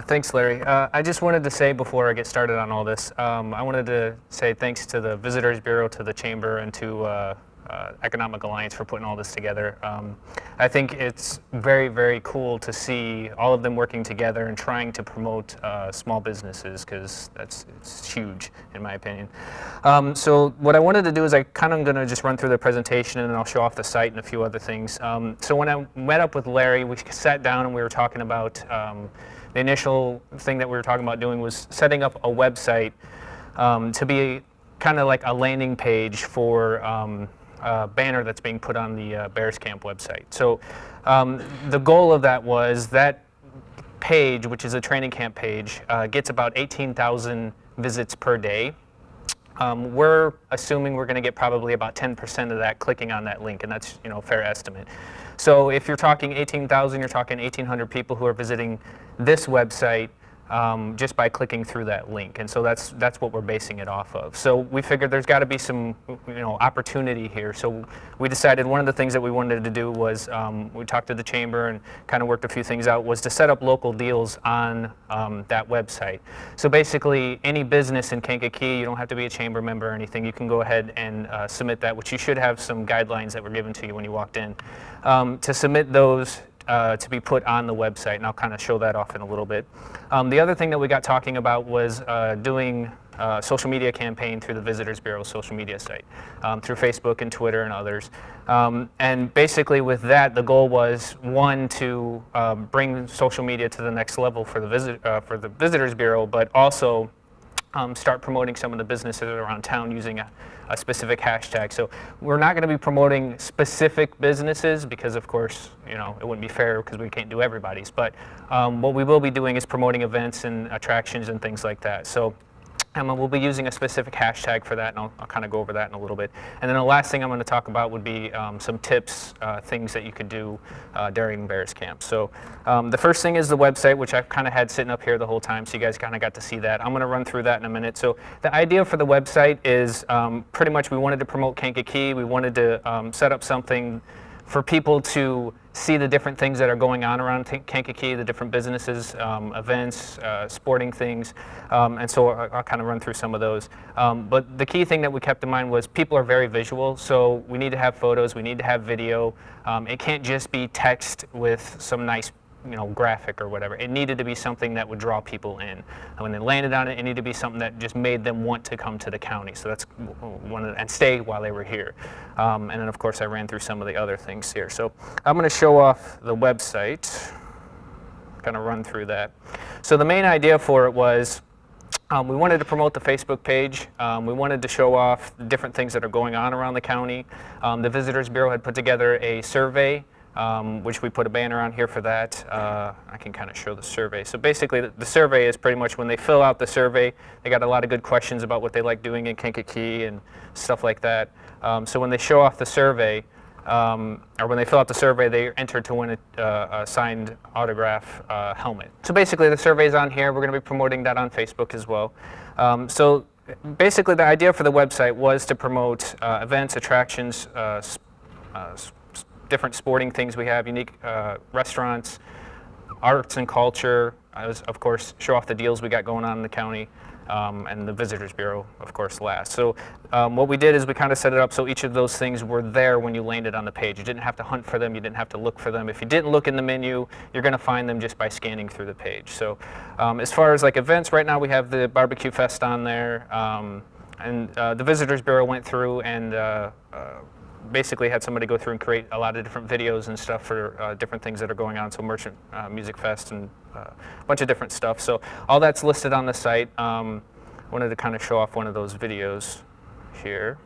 Thanks, Larry. I just wanted to say before I get started on all this, I wanted to say thanks to the Visitors Bureau, to the Chamber, and to Economic Alliance for putting all this together. I think it's very, very cool to see all of them working together and trying to promote small businesses, because it's huge, in my opinion. So what I wanted to do is I kind of going to just run through the presentation, and then I'll show off the site and a few other things. So when I met up with Larry, we sat down and we were talking about the initial thing that we were talking about doing was setting up a website to be kind of like a landing page for a banner that's being put on the Bears Camp website. So the goal of that was that page, which is a training camp page, gets about 18,000 visits per day. We're assuming we're going to get probably about 10% of that clicking on that link, and that's, you know, a fair estimate. So if you're talking 18,000, you're talking 1,800 people who are visiting this website just by clicking through that link, and so that's what we're basing it off of. So we figured there's got to be some, you know, opportunity here. So we decided one of the things that we wanted to do was we talked to the Chamber and kind of worked a few things out, was to set up local deals on that website. So basically, any business in Kankakee, you don't have to be a Chamber member or anything. You can go ahead and submit that, which you should have some guidelines that were given to you when you walked in, to submit those to be put on the website, and I'll kind of show that off in a little bit. The other thing that we got talking about was doing a social media campaign through the Visitors Bureau social media site, through Facebook and Twitter and others. And basically with that, the goal was, one, to bring social media to the next level for the Visitors Bureau, but also start promoting some of the businesses around town using a specific hashtag. So we're not going to be promoting specific businesses because, of course, you know, it wouldn't be fair because we can't do everybody's. But what we will be doing is promoting events and attractions and things like that. So we'll be using a specific hashtag for that, and I'll kind of go over that in a little bit. And then the last thing I'm going to talk about would be some tips, things that you could do during Bears Camp. So the first thing is the website, which I've kind of had sitting up here the whole time, so you guys kind of got to see that. I'm going to run through that in a minute. So the idea for the website is pretty much we wanted to promote Kankakee. We wanted to set up something for people to see the different things that are going on around Kankakee, the different businesses, events, sporting things, and so I'll kind of run through some of those. But the key thing that we kept in mind was people are very visual, so we need to have photos, we need to have video. It can't just be text with some nice, you know, graphic or whatever. It needed to be something that would draw people in. And when they landed on it, it needed to be something that just made them want to come to the county. So that's one of the, and stay while they were here. And then of course I ran through some of the other things here. So I'm going to show off the website, kind of run through that. So the main idea for it was we wanted to promote the Facebook page. We wanted to show off the different things that are going on around the county. The Visitors Bureau had put together a survey, which we put a banner on here for that. I can kind of show the survey. So basically the survey is pretty much when they fill out the survey, they got a lot of good questions about what they like doing in Kankakee and stuff like that. So when they show off the survey, or when they fill out the survey, they enter to win a signed autograph helmet. So basically the survey's on here. We're going to be promoting that on Facebook as well. So basically the idea for the website was to promote events, attractions, different sporting things we have, unique restaurants, arts and culture, of course, show off the deals we got going on in the county, and the Visitors Bureau, of course, last. So what we did is we kind of set it up so each of those things were there when you landed on the page. You didn't have to hunt for them, you didn't have to look for them. If you didn't look in the menu, you're going to find them just by scanning through the page. So as far as like events, right now we have the Barbecue Fest on there, and the Visitors Bureau went through and basically had somebody go through and create a lot of different videos and stuff for different things that are going on, so Merchant Music Fest and a bunch of different stuff. So all that's listed on the site. Wanted to kind of show off one of those videos here.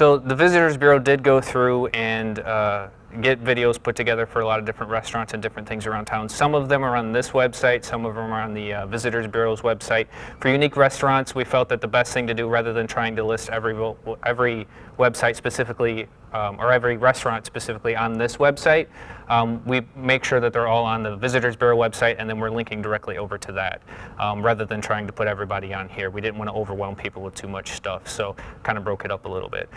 So the Visitors Bureau did go through and get videos put together for a lot of different restaurants and different things around town. Some of them are on this website, some of them are on the Visitors Bureau's website. For unique restaurants, we felt that the best thing to do, rather than trying to list every website specifically, or every restaurant specifically on this website, we make sure that they're all on the Visitors Bureau website, and then we're linking directly over to that, rather than trying to put everybody on here. We didn't want to overwhelm people with too much stuff, so kind of broke it up a little bit.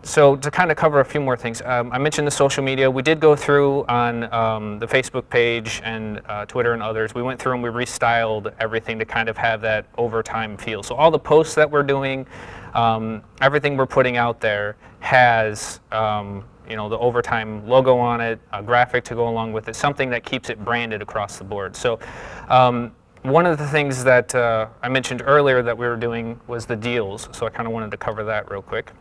So to kind of cover a few more things, I mentioned the social media. We did go through on the Facebook page and Twitter and others. We went through and we restyled everything to kind of have that overtime feel. So all the posts that we're doing, everything we're putting out there has you know, the overtime logo on it, a graphic to go along with it, something that keeps it branded across the board. So one of the things that I mentioned earlier that we were doing was the deals. So I kind of wanted to cover that real quick.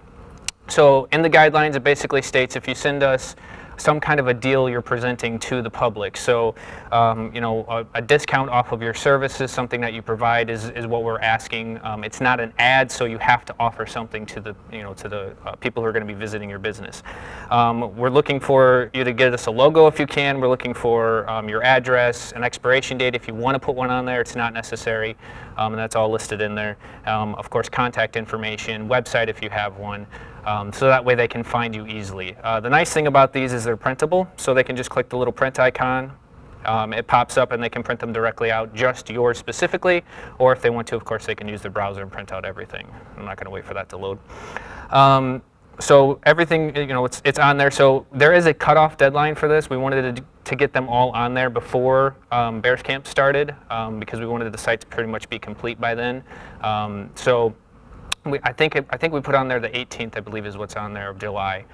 So in the guidelines, it basically states if you send us some kind of a deal you're presenting to the public. So, you know, a discount off of your services, something that you provide is what we're asking. It's not an ad, so you have to offer something to the, you know, to the people who are going to be visiting your business. We're looking for you to get us a logo if you can. We're looking for your address, an expiration date if you want to put one on there. It's not necessary, and that's all listed in there. Of course, contact information, website if you have one. So that way they can find you easily. The nice thing about these is they're printable, so they can just click the little print icon. It pops up and they can print them directly out, just yours specifically, or if they want to, of course, they can use their browser and print out everything. I'm not going to wait for that to load. So everything, you know, it's on there. So there is a cutoff deadline for this. We wanted to get them all on there before Bears Camp started, because we wanted the site to pretty much be complete by then. I think we put on there the 18th, I believe, is what's on there of July.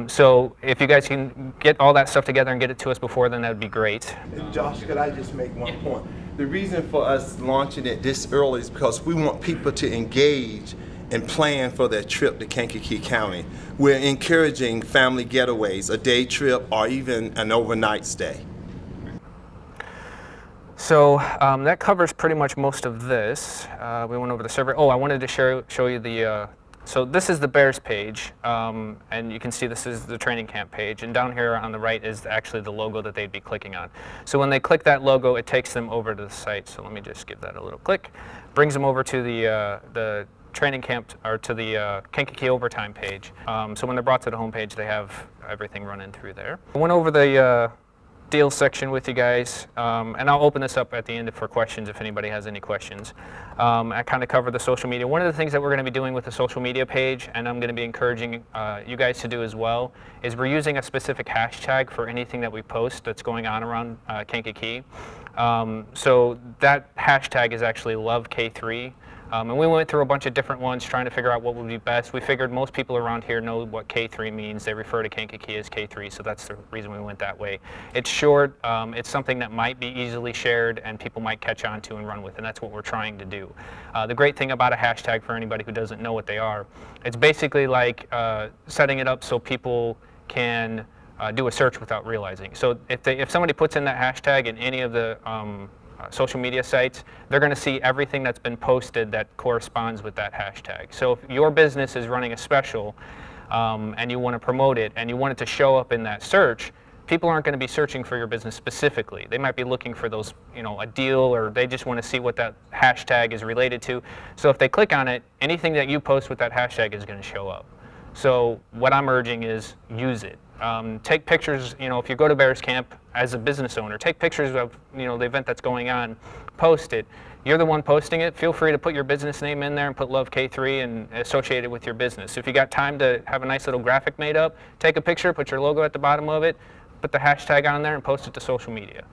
So if you guys can get all that stuff together and get it to us before then, that would be great. Josh, could I just make one point? The reason for us launching it this early is because we want people to engage and plan for their trip to Kankakee County. We're encouraging family getaways, a day trip, or even an overnight stay. So that covers pretty much most of this. We went over the survey. Oh, I wanted to show you the, so this is the Bears page, and you can see this is the training camp page, and down here on the right is actually the logo that they'd be clicking on. So when they click that logo, it takes them over to the site. So let me just give that a little click. Brings them over to the training camp, or to the Kankakee overtime page. So when they're brought to the home page, they have everything running through there. I went over the deal section with you guys, and I'll open this up at the end for questions if anybody has any questions. I kind of covered the social media. One of the things that we're going to be doing with the social media page, and I'm going to be encouraging you guys to do as well, is we're using a specific hashtag for anything that we post that's going on around Kankakee. So that hashtag is actually LoveK3. And we went through a bunch of different ones trying to figure out what would be best. We figured most people around here know what K3 means. They refer to Kankakee as K3, so that's the reason we went that way. It's short, it's something that might be easily shared and people might catch on to and run with, and that's what we're trying to do. The great thing about a hashtag, for anybody who doesn't know what they are, it's basically like setting it up so people can do a search without realizing. So if somebody puts in that hashtag in any of the social media sites, they're going to see everything that's been posted that corresponds with that hashtag. So if your business is running a special and you want to promote it and you want it to show up in that search, people aren't going to be searching for your business specifically. They might be looking for those, you know, a deal, or they just want to see what that hashtag is related to. So if they click on it, anything that you post with that hashtag is going to show up. So what I'm urging is use it. Take pictures, you know, if you go to Bears Camp as a business owner, take pictures of, you know, the event that's going on, post it. You're the one posting it. Feel free to put your business name in there and put LoveK3 and associate it with your business. If you got time to have a nice little graphic made up, take a picture, put your logo at the bottom of it, put the hashtag on there and post it to social media.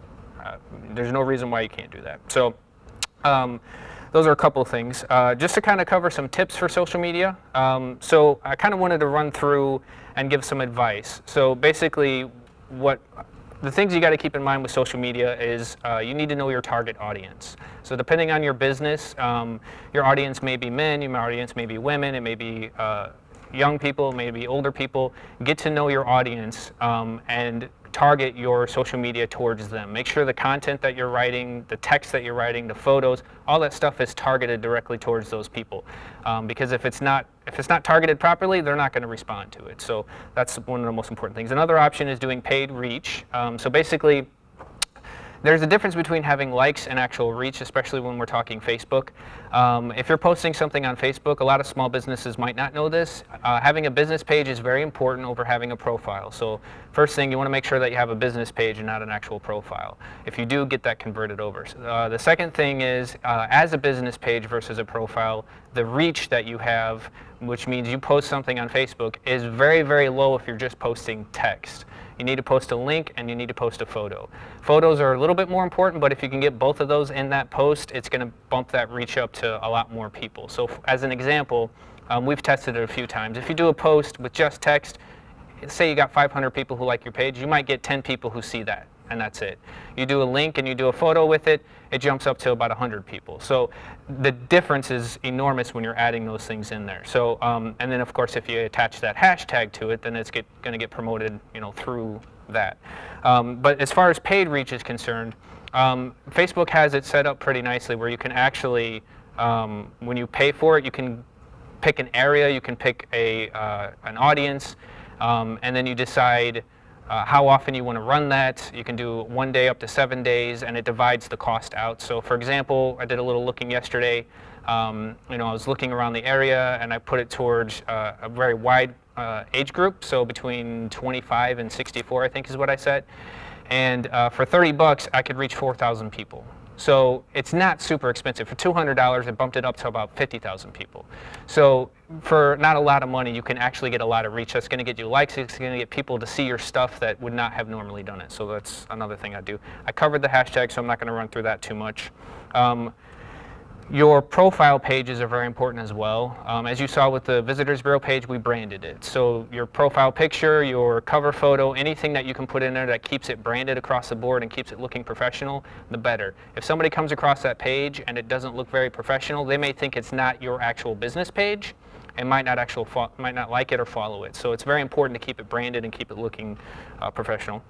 There's no reason why you can't do that. So those are a couple of things. Just to kind of cover some tips for social media. So I kind of wanted to run through and give some advice. So basically, the things you got to keep in mind with social media is you need to know your target audience. So depending on your business, your audience may be men, your audience may be women, it may be young people, maybe older people. Get to know your audience and target your social media towards them. Make sure the content that you're writing, the text that you're writing, the photos, all that stuff is targeted directly towards those people. Because if it's not targeted properly, they're not going to respond to it. So that's one of the most important things. Another option is doing paid reach. So basically, there's a difference between having likes and actual reach, especially when we're talking Facebook. If you're posting something on Facebook, a lot of small businesses might not know this. Having a business page is very important over having a profile. So first thing, you want to make sure that you have a business page and not an actual profile. If you do, get that converted over. The second thing is, as a business page versus a profile, the reach that you have, which means you post something on Facebook, is very, very low if you're just posting text. You need to post a link and you need to post a photo. Photos are a little bit more important, but if you can get both of those in that post, it's going to bump that reach up to a lot more people. So as an example, we've tested it a few times. If you do a post with just text, say you got 500 people who like your page, you might get 10 people who see that, and that's it. You do a link and you do a photo with it, it jumps up to about 100 people. So the difference is enormous when you're adding those things in there. So, and then of course, if you attach that hashtag to it, then it's going to get promoted, through that. But as far as paid reach is concerned, Facebook has it set up pretty nicely where you can actually, when you pay for it, you can pick an area, you can pick an audience, and then you decide how often you want to run that. You can do 1 day up to 7 days, and it divides the cost out. So for example, I did a little looking yesterday. I was looking around the area, and I put it towards a very wide age group, so between 25 and 64, I think is what I said. And for $30, I could reach 4,000 people. So it's not super expensive. For $200, it bumped it up to about 50,000 people. So for not a lot of money, you can actually get a lot of reach. That's going to get you likes. It's going to get people to see your stuff that would not have normally done it. So that's another thing I do. I covered the hashtag, so I'm not going to run through that too much. Your profile pages are very important as well. As you saw with the Visitors Bureau page, we branded it. So your profile picture, your cover photo, anything that you can put in there that keeps it branded across the board and keeps it looking professional, the better. If somebody comes across that page and it doesn't look very professional, they may think it's not your actual business page and might not like it or follow it. So it's very important to keep it branded and keep it looking professional.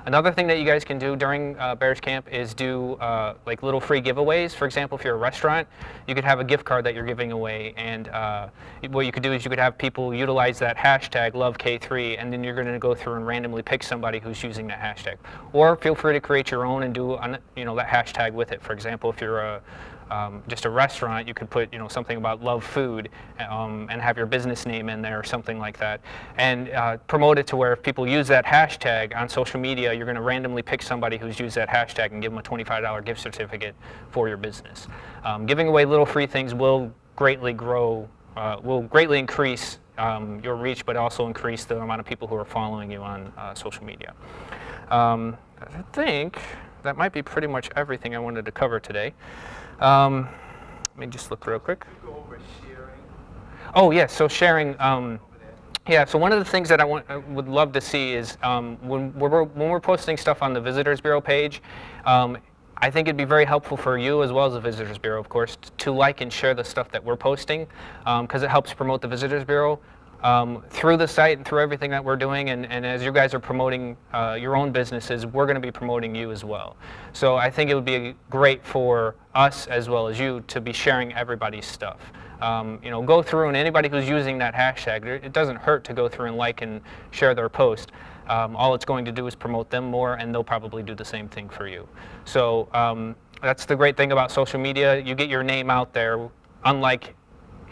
Another thing that you guys can do during Bears Camp is do like little free giveaways. For example, if you're a restaurant, you could have a gift card that you're giving away, and what you could do is you could have people utilize that hashtag LoveK3, and then you're going to go through and randomly pick somebody who's using that hashtag. Or feel free to create your own and do that hashtag with it. For example, if you're just a restaurant, you could put something about love food and have your business name in there or something like that, and promote it to where if people use that hashtag on social media, you're going to randomly pick somebody who's used that hashtag and give them a $25 gift certificate for your business. Giving away little free things will greatly increase your reach, but also increase the amount of people who are following you on social media. I think that might be pretty much everything I wanted to cover today. Let me just look real quick. Go over sharing. Oh yes, so sharing. Yeah, so one of the things that I would love to see is when we're posting stuff on the Visitors Bureau page, I think it'd be very helpful for you as well as the Visitors Bureau, of course, to like and share the stuff that we're posting, because it helps promote the Visitors Bureau through the site and through everything that we're doing. And as you guys are promoting your own businesses, we're going to be promoting you as well. So I think it would be great for us as well as you to be sharing everybody's stuff. Go through, and anybody who's using that hashtag, it doesn't hurt to go through and like and share their post. All it's going to do is promote them more, and they'll probably do the same thing for you. So that's the great thing about social media. You get your name out there, unlike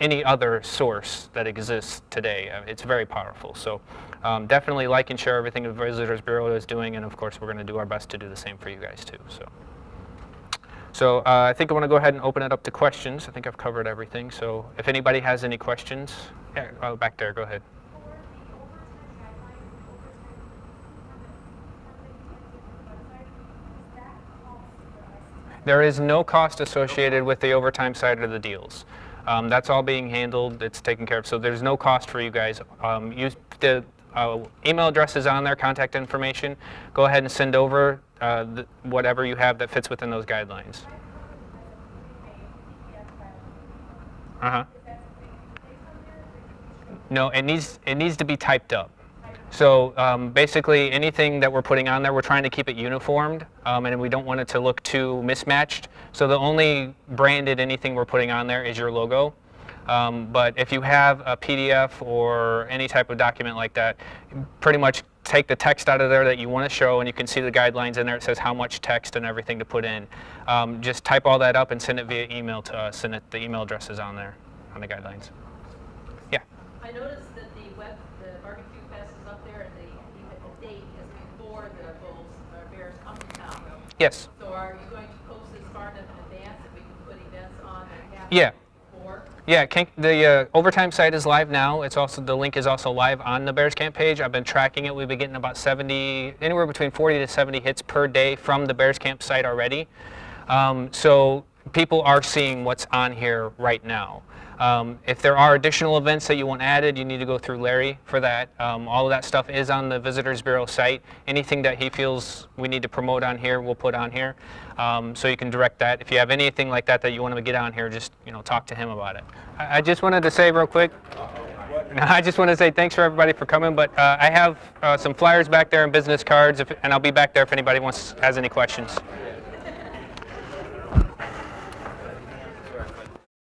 any other source that exists today. It's very powerful. So definitely like and share everything the Visitors Bureau is doing, and of course we're going to do our best to do the same for you guys too. So I think I want to go ahead and open it up to questions. I think I've covered everything. So if anybody has any questions, yeah, back there, go ahead. There is no cost associated with the overtime side of the deals. That's all being handled. It's taken care of. So there's no cost for you guys. Use the email address is on there, contact information. Go ahead and send over whatever you have that fits within those guidelines. No, it needs to be typed up. So basically anything that we're putting on there, we're trying to keep it uniformed, and we don't want it to look too mismatched. So the only branded anything we're putting on there is your logo. But if you have a PDF or any type of document like that, pretty much take the text out of there that you want to show, and you can see the guidelines in there. It says how much text and everything to put in. Just type all that up and send it via email to us, and the email address is on there, on the guidelines. Yeah. I noticed that the barbecue fest is up there, and the date is before the Bulls or Bears come to town. Yes. So are you going to post this far enough in advance that we can put events on that happen Yeah. before? Yeah, the overtime site is live now. It's also, the link is also live on the Bears Camp page. I've been tracking it. We've been getting about anywhere between 40 to 70 hits per day from the Bears Camp site already. So people are seeing what's on here right now. If there are additional events that you want added, you need to go through Larry for that. All of that stuff is on the Visitors Bureau site. Anything that he feels we need to promote on here, we'll put on here. So you can direct that. If you have anything like that that you want to get on here, just talk to him about it. I just wanted to say real quick, I just want to say thanks for everybody for coming, but I have some flyers back there and business cards, and I'll be back there if anybody has any questions.